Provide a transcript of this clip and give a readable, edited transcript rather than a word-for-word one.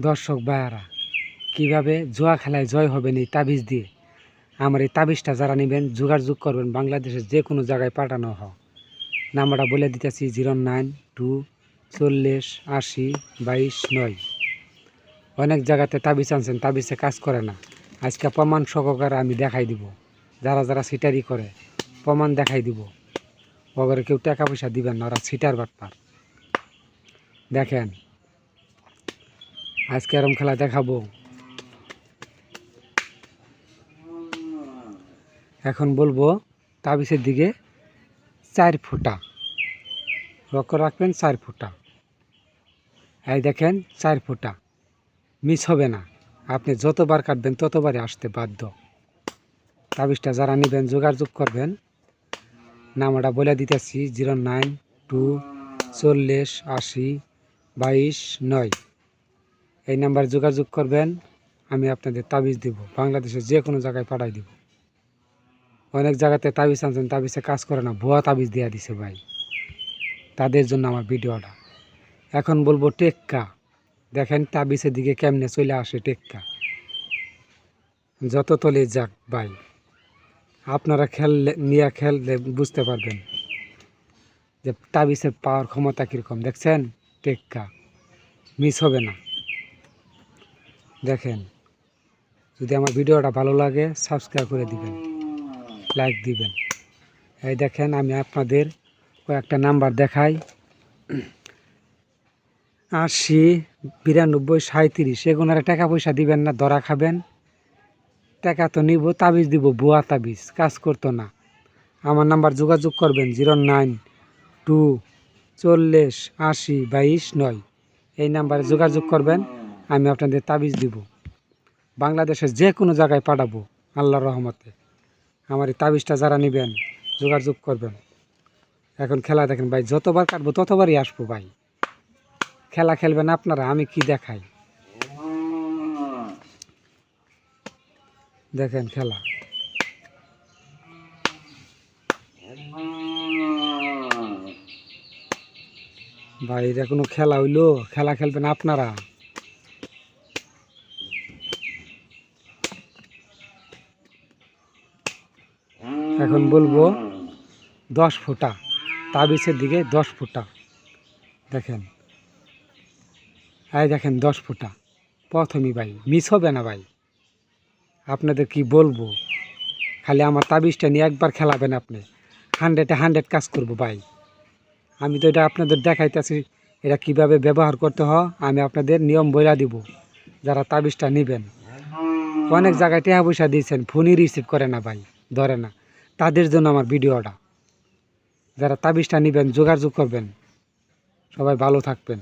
দর্শক ভাইয়ারা, কীভাবে জুয়া খেলায় জয় হবেন এই তাবিজ দিয়ে। আমার এই তাবিজটা যারা নেবেন যোগাযোগ করবেন, বাংলাদেশের যে কোনো জায়গায় পাঠানো হয়। নাম্বারটা বলে দিতেছি 09240802229। অনেক জায়গাতে তাবিজ আনছেন, তাবিজে কাজ করে না। আজকে প্রমাণ সহকারে আমি দেখাই দিব। যারা যারা সিটারি করে প্রমাণ দেখাই দিব। ওগরে কেউ টাকা পয়সা দিবেন না, ওরা সিটার বাটপার। দেখেন আজকে এরম খেলা দেখাবো। এখন বলবো তাবিজের দিকে 4 ফোঁটা লক্ষ্য রাখবেন। 4 ফোঁটা, এই দেখেন 4 ফোঁটা মিস হবে না। আপনি যতবার কাটবেন ততবারই আসতে বাধ্য। তাবিজটা যারা নেবেন যোগাযোগ করবেন। নাম্বারটা বলে দিতেছি 09240802229। এই নাম্বারে যোগাযোগ করবেন, আমি আপনাদের তাবিজ দিব। বাংলাদেশের যে কোনো জায়গায় পাঠাই দিব। অনেক জায়গাতে তাবিজ আনছেন, তাবিজে কাজ করে না, ভুয়া তাবিজ দেওয়া দিছে ভাই। তাদের জন্য আমার ভিডিওটা। এখন বলবো টেক্কা। দেখেন তাবিজের দিকে কেমনে চলে আসে টেক্কা। যত তলে যাক ভাই, আপনারা খেললে বুঝতে পারবেন যে তাবিজের পাওয়ার ক্ষমতা কীরকম। দেখছেন টেক্কা মিস হবে না। দেখেন, যদি আমার ভিডিওটা ভালো লাগে সাবস্ক্রাইব করে দিবেন, লাইক দিবেন। এই দেখেন আমি আপনাদের কয়েকটা নাম্বার দেখাই। 80 92 37। এগুলোর টাকা পয়সা দিবেন না, ধরা খাবেন। টাকা তো নিব, তাবিজ দিব ভুয়া তাবিজ, কাজ করতো না। আমার নাম্বার যোগাযোগ করবেন 09240802229। এই নাম্বারে যোগাযোগ করবেন, আমি আপনাদের তাবিজ দিব। বাংলাদেশের যে কোনো জায়গায় পাঠাবো আল্লাহর রহমতে। আমার এই তাবিজটা যারা নেবেন যোগাযোগ করবেন। এখন খেলা দেখেন ভাই, যতবার কাটবো ততবারই আসবো ভাই। খেলা খেলবেন আপনারা, আমি কি দেখাই দেখেন খেলা। ভাই এটা কোনো খেলা হইলো? খেলা খেলবেন আপনারা। এখন বলবো 10 ফোঁটা, তাবিজের দিকে 10 ফোঁটা। দেখেন এই দেখেন 10 ফোঁটা প্রথমই ভাই, মিস হবে না ভাই। আপনাদের কি বলবো, খালি আমার তাবিজটা নিয়ে একবার খেলাবেন আপনি, 100-এ 100 কাজ করবো ভাই। আমি তো এটা আপনাদের দেখাইতেছি, এটা কিভাবে ব্যবহার করতে হয় আমি আপনাদের নিয়ম বইলা দিব। যারা তাবিজটা নেবেন, অনেক জায়গায় টাকা পয়সা দিয়েছেন, ফোনই রিসিভ করে না ভাই, ধরে না। তাদের জন্য আমার ভিডিওটা। যারা তাবিজটা নেবেন যোগাযোগ করবেন। সবাই ভালো থাকবেন।